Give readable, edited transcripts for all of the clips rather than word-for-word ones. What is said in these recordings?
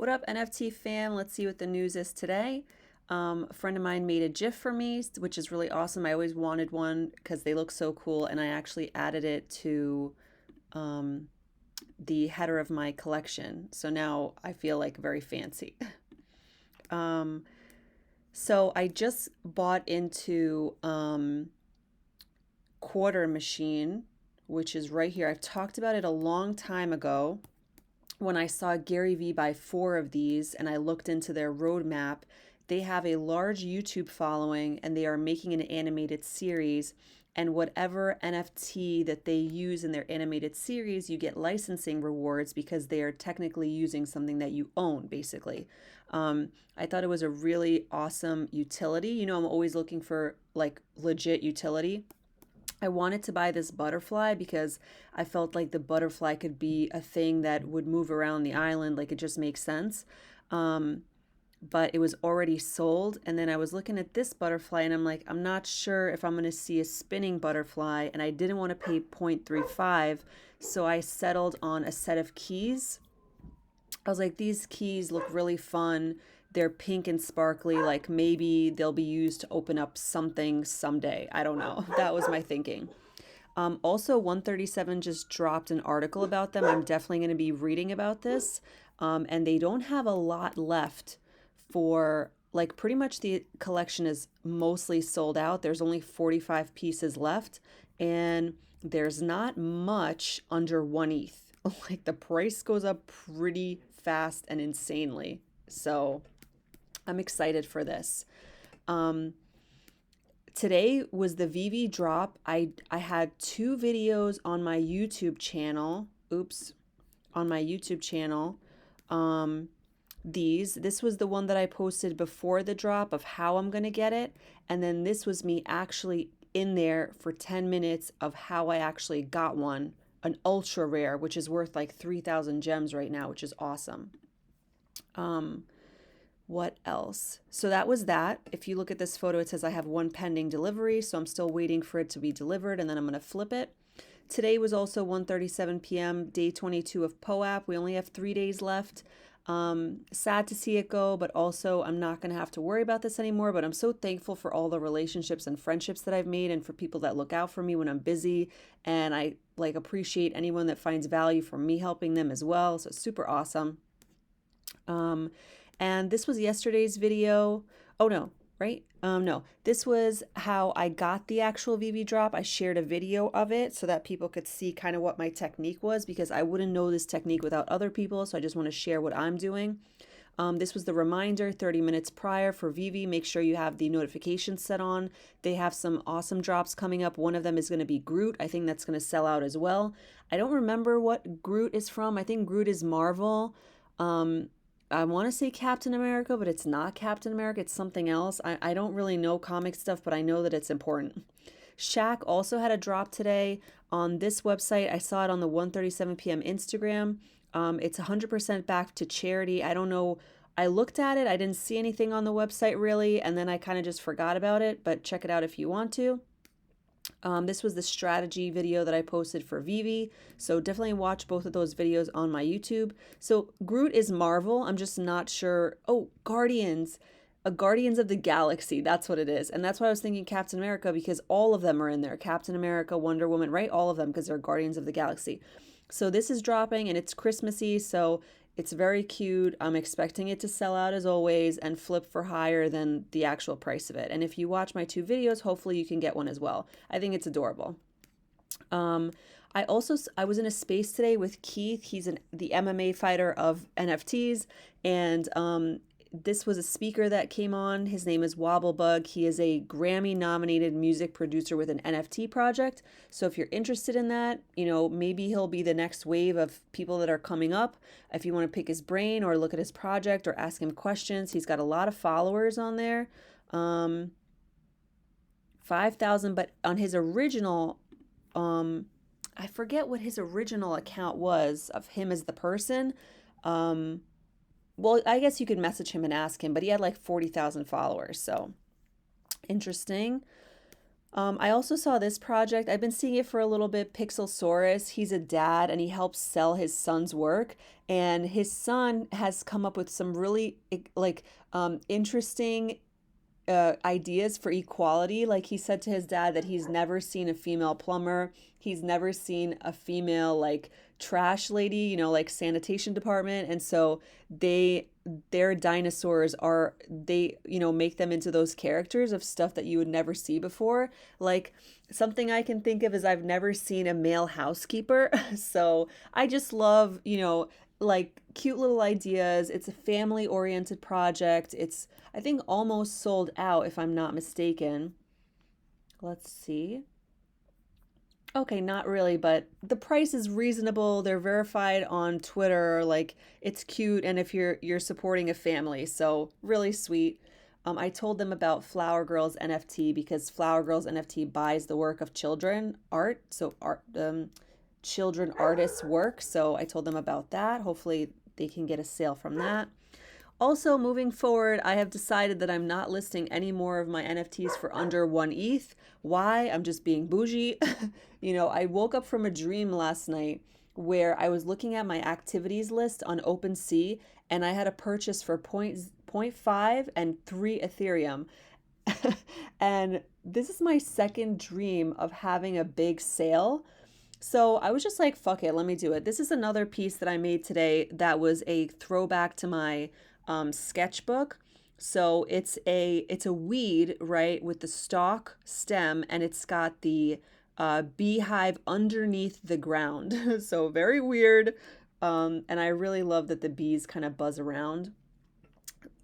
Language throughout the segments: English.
What up, NFT fam? Let's see what the news is today. A friend of mine made a GIF for me, which is really awesome. I always wanted one because they look so cool, and I actually added it to um, the header of my collection. So now I feel like very fancy. Um, so I just bought into Quarter Machine, which is right here. I've talked about it a long time ago when I saw Gary Vee buy four of these and I looked into their roadmap. They have a large YouTube following and they are making an animated series. And whatever NFT that they use in their animated series, you get licensing rewards because they are technically using something that you own, basically. I thought it was a really awesome utility. You know, I'm always looking for like legit utility. I wanted to buy this butterfly because I felt like the butterfly could be a thing that would move around the island. Like it just makes sense. Um, but it was already sold. And then I was looking at this butterfly and I'm like, I'm not sure if I'm going to see a spinning butterfly. And I didn't want to pay 0.35. So I settled on a set of keys. I was like, these keys look really fun. They're pink and sparkly. Like maybe they'll be used to open up something someday. I don't know. That was my thinking. Also, 137 just dropped an article about them. I'm definitely going to be reading about this. And they don't have a lot left for, like, pretty much the collection is mostly sold out. There's only 45 pieces left, and there's not much under 1 ETH. Like, the price goes up pretty fast and insanely. So, I'm excited for this. Um, Today was the VeVe drop. I had two videos on my YouTube channel. Oops, on my YouTube channel. Um, this was the one that I posted before the drop of how I'm gonna get it, and then this was me actually in there for 10 minutes of how I actually got one, an ultra rare, which is worth like 3,000 gems right now, which is awesome. Um, what else? So that was that. If you look at this photo, it says I have one pending delivery, so I'm still waiting for it to be delivered and then I'm going to flip it. Today was also 1:37 p.m., day 22 of POAP. We only have 3 days left. Sad to see it go, but also I'm not going to have to worry about this anymore. But I'm so thankful for all the relationships and friendships that I've made and for people that look out for me when I'm busy. And I like appreciate anyone that finds value from me helping them as well. So it's super awesome. Um, and this was yesterday's video. Oh no, right? No, this was how I got the actual VeVe drop. I shared a video of it so that people could see kind of what my technique was because I wouldn't know this technique without other people. So I just want to share what I'm doing. This was the reminder 30 minutes prior for VeVe. Make sure you have the notifications set on. They have some awesome drops coming up. One of them is going to be Groot. I think that's going to sell out as well. I don't remember what Groot is from. I think Groot is Marvel. Um, I want to say Captain America, but it's not Captain America. It's something else. I don't really know comic stuff, but I know that it's important. Shaq also had a drop today on this website. I saw it on the 1:37 p.m. Instagram. It's 100% back to charity. I don't know. I looked at it. I didn't see anything on the website really, and then I kind of just forgot about it, but check it out if you want to. This was the strategy video that I posted for VeVe, so definitely watch both of those videos on my YouTube. So Groot is Marvel. I'm just not sure. Oh, Guardians. A Guardians of the Galaxy. That's what it is. And that's why I was thinking Captain America because all of them are in there. Captain America, Wonder Woman, right? All of them because they're Guardians of the Galaxy. So this is dropping and it's Christmassy, so it's very cute. I'm expecting it to sell out as always and flip for higher than the actual price of it. And if you watch my two videos, hopefully you can get one as well. I think it's adorable. Um, I was in a space today with Keith. He's the MMA fighter of NFTs, and this was a speaker that came on. His name is Wobblebug. He is a Grammy-nominated music producer with an NFT project. So if you're interested in that, you know, maybe he'll be the next wave of people that are coming up. If you want to pick his brain or look at his project or ask him questions, he's got a lot of followers on there. 5,000, but on his original I forget what his original account was of him as the person. Um, well, I guess you could message him and ask him, but he had like 40,000 followers. So interesting. I also saw this project. I've been seeing it for a little bit. Pixelsaurus. He's a dad and he helps sell his son's work. And his son has come up with some really interesting ideas for equality. Like he said to his dad that he's never seen a female plumber, he's never seen a female like trash lady, like sanitation department. And so they their dinosaurs are they make them into those characters of stuff that you would never see before. Like something I can think of is I've never seen a male housekeeper. So I just love, like cute little ideas. It's a family oriented project. It's I think almost sold out if I'm not mistaken. Let's see. Okay, not really, but the price is reasonable. They're verified on Twitter. Like it's cute, and if you're supporting a family, so really sweet. I told them about Flower Girls NFT because Flower Girls NFT buys the work of children art, so art children artists' work. So I told them about that. Hopefully, they can get a sale from that. Also, moving forward, I have decided that I'm not listing any more of my NFTs for under one ETH. Why? I'm just being bougie. I woke up from a dream last night where I was looking at my activities list on OpenSea and I had a purchase for point 0.5 and 3 Ethereum. And this is my second dream of having a big sale. So I was just like, fuck it, let me do it. This is another piece that I made today that was a throwback to my sketchbook. So it's a weed, right, with the stalk stem, and it's got the beehive underneath the ground. So very weird. And I really love that the bees kind of buzz around.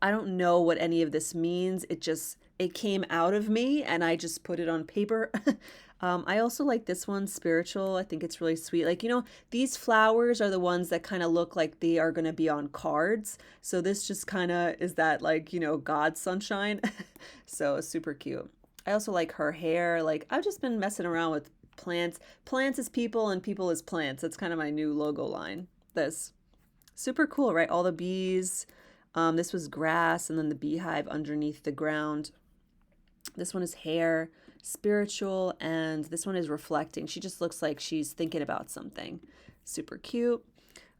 I don't know what any of this means. It came out of me and I just put it on paper. I also like this one, spiritual. I think it's really sweet. Like, these flowers are the ones that kind of look like they are going to be on cards. So this just kind of is that like, God's sunshine. So super cute. I also like her hair. Like I've just been messing around with plants. Plants as people and people as plants. That's kind of my new logo line. This super cool, right? All the bees. This was grass and then the beehive underneath the ground. This one is hair, spiritual, and this one is reflecting. She just looks like she's thinking about something. Super cute.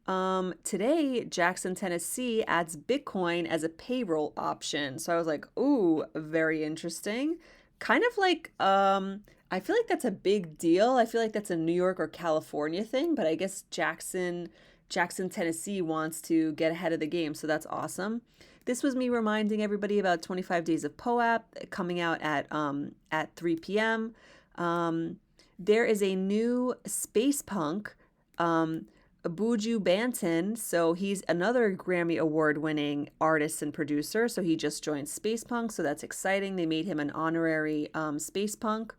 Today, Jackson, Tennessee adds Bitcoin as a payroll option. So I was like, ooh, very interesting. Kind of like, I feel like that's a big deal. I feel like that's a New York or California thing, but I guess Jackson, Tennessee wants to get ahead of the game. So that's awesome. This was me reminding everybody about 25 Days of POAP coming out at 3 p.m. There is a new space punk, Buju Banton. So he's another Grammy Award winning artist and producer. So he just joined Space Punk. So that's exciting. They made him an honorary space punk.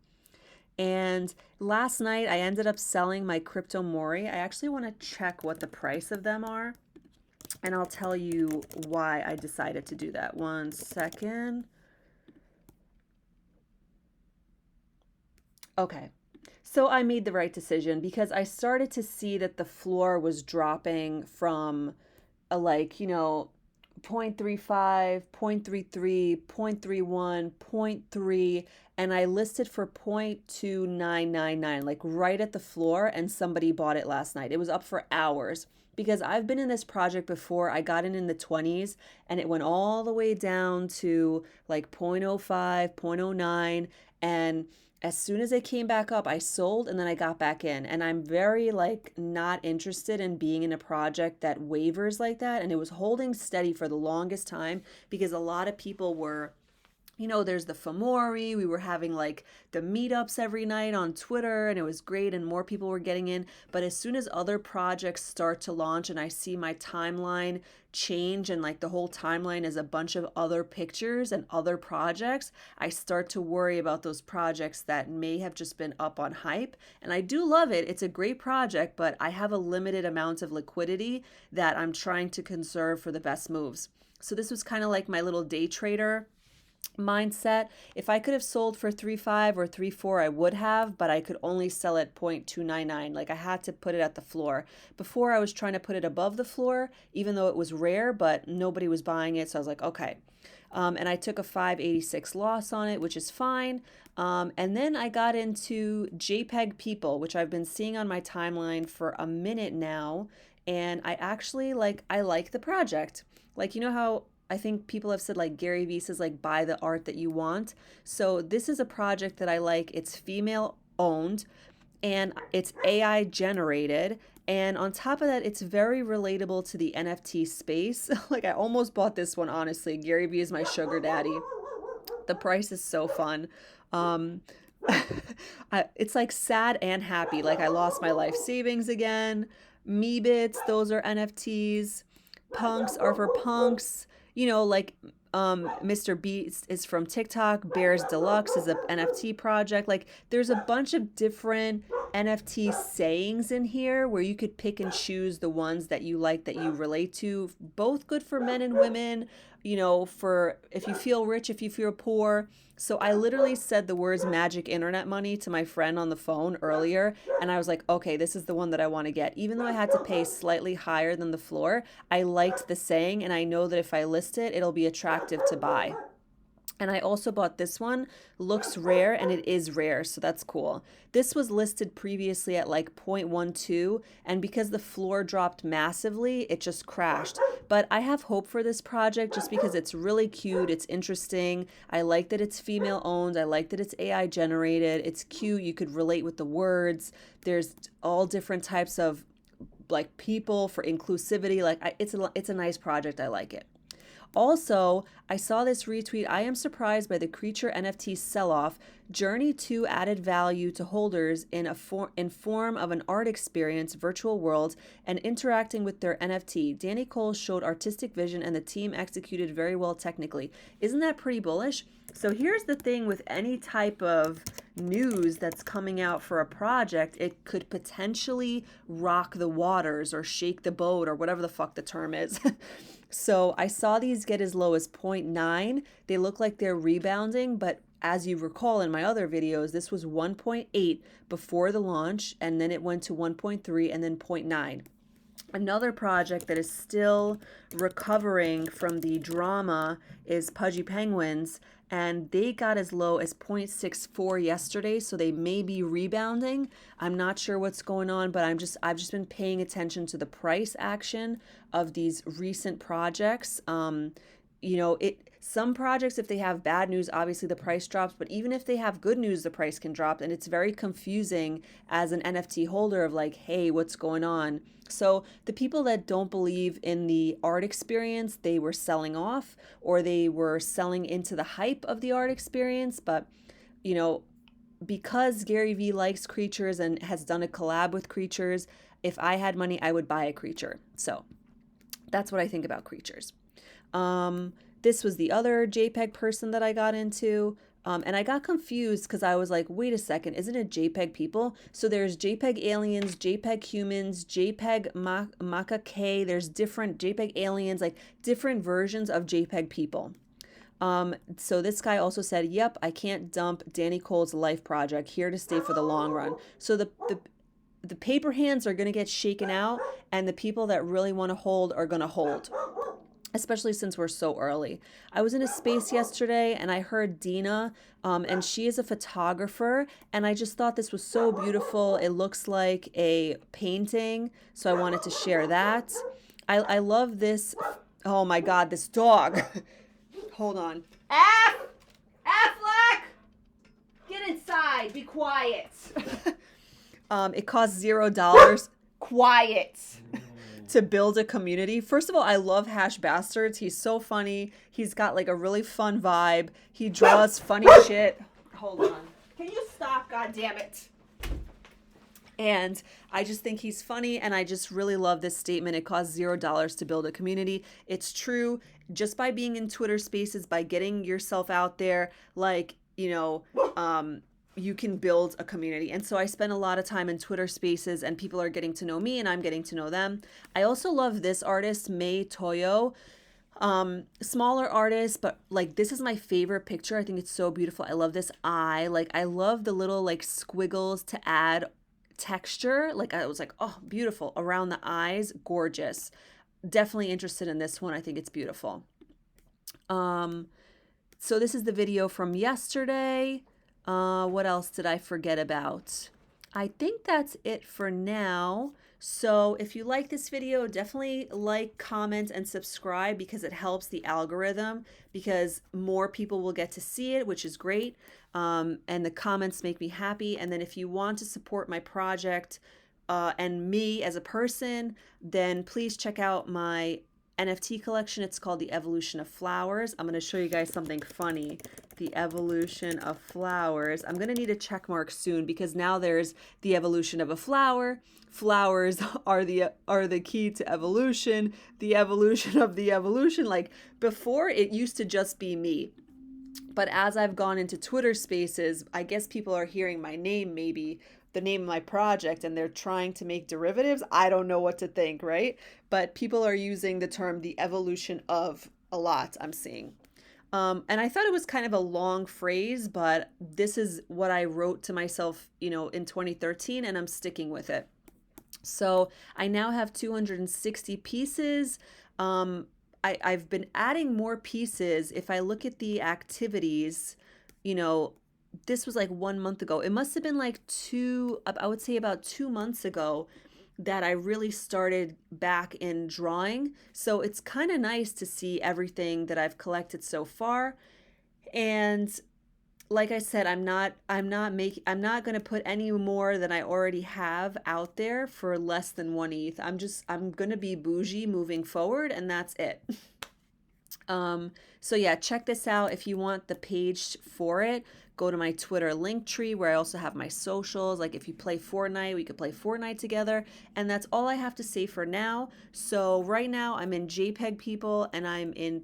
And last night I ended up selling my Cryptomory. I actually want to check what the price of them are. And I'll tell you why I decided to do that. One second. Okay. So I made the right decision because I started to see that the floor was dropping from a 0.35, 0.33, 0.31, 0.3, and I listed for 0.2999, like right at the floor, and somebody bought it last night. It was up for hours because I've been in this project before. I got in the 20s and it went all the way down to like 0.05, zero point zero 0.09, and as soon as it came back up, I sold and then I got back in. And I'm very like not interested in being in a project that wavers like that. And it was holding steady for the longest time because a lot of people were, there's the Famori. We were having like the meetups every night on Twitter and it was great and more people were getting in. But as soon as other projects start to launch and I see my timeline change and like the whole timeline is a bunch of other pictures and other projects, I start to worry about those projects that may have just been up on hype. And I do love it. It's a great project, but I have a limited amount of liquidity that I'm trying to conserve for the best moves. So this was kind of like my little day trader mindset. If I could have sold for 3.5 or 3.4, I would have, but I could only sell at 0.299. Like I had to put it at the floor. Before I was trying to put it above the floor, even though it was rare, but nobody was buying it. So I was like, okay. And I took a 586 loss on it, which is fine. And then I got into JPEG People, which I've been seeing on my timeline for a minute now. And I like the project. Like, you know how I think people have said, like, Gary Vee says, like, buy the art that you want. So this is a project that I like. It's female owned and it's AI generated. And on top of that, it's very relatable to the NFT space. Like, I almost bought this one, honestly. Gary Vee is my sugar daddy. The price is so fun. Um, it's like sad and happy. Like, I lost my life savings again. Meebits, those are NFTs. Punks are for punks. You know, like Mr. Beast is from TikTok. Bears Deluxe is an NFT project. Like, there's a bunch of different NFT sayings in here where you could pick and choose the ones that you like, that you relate to. Both good for men and women, you know, for if you feel rich, if you feel poor. So I literally said the words magic internet money to my friend on the phone earlier, and I was like, okay, this is the one that I want to get. Even though I had to pay slightly higher than the floor, I liked the saying, and I know that if I list it, it'll be attractive to buy. And I also bought this one. Looks rare, and it is rare, so that's cool. This was listed previously at like 0.12, and because the floor dropped massively, it just crashed. But I have hope for this project just because it's really cute, it's interesting. I like that it's female owned, I like that it's AI generated, it's cute, you could relate with the words. There's all different types of like people for inclusivity. It's a nice project, I like it. Also, I saw this retweet. I am surprised by the creature NFT sell-off. Journey 2 added value to holders in form of an art experience, virtual world, and interacting with their NFT. Danny Cole showed artistic vision and the team executed very well technically. Isn't that pretty bullish? So here's the thing with any type of news that's coming out for a project, it could potentially rock the waters or shake the boat or whatever the fuck the term is. So I saw these get as low as 0.9. They look like they're rebounding, but as you recall in my other videos, this was 1.8 before the launch, and then it went to 1.3 and then 0.9. Another project that is still recovering from the drama is Pudgy Penguins, and they got as low as 0.64 yesterday, so they may be rebounding. I'm not sure what's going on, but I've just been paying attention to the price action of these recent projects. You know, some projects, if they have bad news, obviously the price drops, but even if they have good news, the price can drop, and it's very confusing as an NFT holder of like, hey, what's going on? So the people that don't believe in the art experience, they were selling off or they were selling into the hype of the art experience. But, you know, because Gary Vee likes creatures and has done a collab with creatures, if I had money, I would buy a creature. So that's what I think about creatures. This was the other JPEG person that I got into. And I got confused because I was like, wait a second, isn't it JPEG people? So there's JPEG aliens, JPEG humans, JPEG Maca K. There's different JPEG aliens, like different versions of JPEG people. So this guy also said, yep, I can't dump Danny Cole's life project, here to stay for the long run. So the paper hands are going to get shaken out, and the people that really want to hold are going to hold, especially since we're so early. I was in a space yesterday and I heard Dina, and she is a photographer, and I just thought this was so beautiful. It looks like a painting, so I wanted to share that. I love this. Oh my God, this dog. Hold on. Affleck! Get inside, be quiet. It costs $0. Quiet. To build a community. First of all, I love Hash Bastards. He's so funny. He's got like a really fun vibe. He draws funny shit. Hold on. Can you stop? God damn it. And I just think he's funny, and I just really love this statement. It costs $0 to build a community. It's true. Just by being in Twitter Spaces, by getting yourself out there, like, you know, you can build a community. And so I spend a lot of time in Twitter Spaces, and people are getting to know me and I'm getting to know them. I also love this artist, May Toyo. Smaller artists, but like this is my favorite picture. I think it's so beautiful. I love this eye. Like I love the little like squiggles to add texture. Like I was like, oh, beautiful around the eyes, gorgeous. Definitely interested in this one. I think it's beautiful. Um, so this is the video from yesterday. What else did I forget about? I think that's it for now. So if you like this video, definitely like, comment, and subscribe because it helps the algorithm because more people will get to see it, which is great. And the comments make me happy. And then if you want to support my project and me as a person, then please check out my NFT collection. It's called The Evolution of Flowers. I'm going to show you guys something funny. The Evolution of Flowers. I'm going to need a check mark soon because now there's the evolution of a flower. Flowers are the key to evolution. The evolution of the evolution. Like before, it used to just be me. But as I've gone into Twitter spaces, I guess people are hearing my name, maybe the name of my project, and they're trying to make derivatives. I don't know what to think, right? But people are using the term the evolution of a lot, I'm seeing. And I thought it was kind of a long phrase, but this is what I wrote to myself, in 2013, and I'm sticking with it. So I now have 260 pieces. I've been adding more pieces. If I look at the activities, you know, this was like 1 month ago. It must have been like I would say about 2 months ago that I really started back in drawing. So it's kind of nice to see everything that I've collected so far. And like I said, I'm not going to put any more than I already have out there for less than 1 ETH. I'm going to be bougie moving forward and that's it. So yeah, check this out. If you want the page for it, go to my Twitter link tree where I also have my socials. Like if you play Fortnite, we could play Fortnite together. And that's all I have to say for now. So right now I'm in JPEG People and I'm in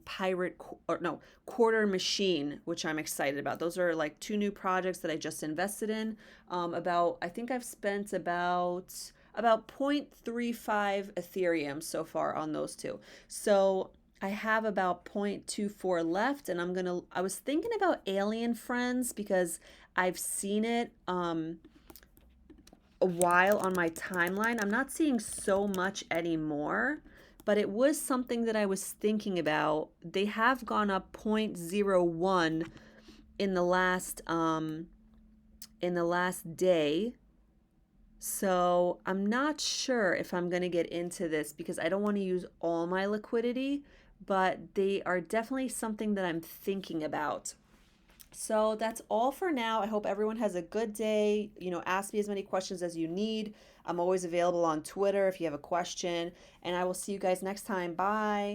Quarter Machine, which I'm excited about. Those are like two new projects that I just invested in. I think I've spent about 0.35 Ethereum so far on those two. So I have about 0.24 left, and I was thinking about Alien Friends because I've seen it a while on my timeline. I'm not seeing so much anymore, but it was something that I was thinking about. They have gone up 0.01 in the last day. So I'm not sure if I'm going to get into this because I don't want to use all my liquidity, but they are definitely something that I'm thinking about. So that's all for now. I hope everyone has a good day. Ask me as many questions as you need. I'm always available on Twitter if you have a question, and I will see you guys next time. Bye.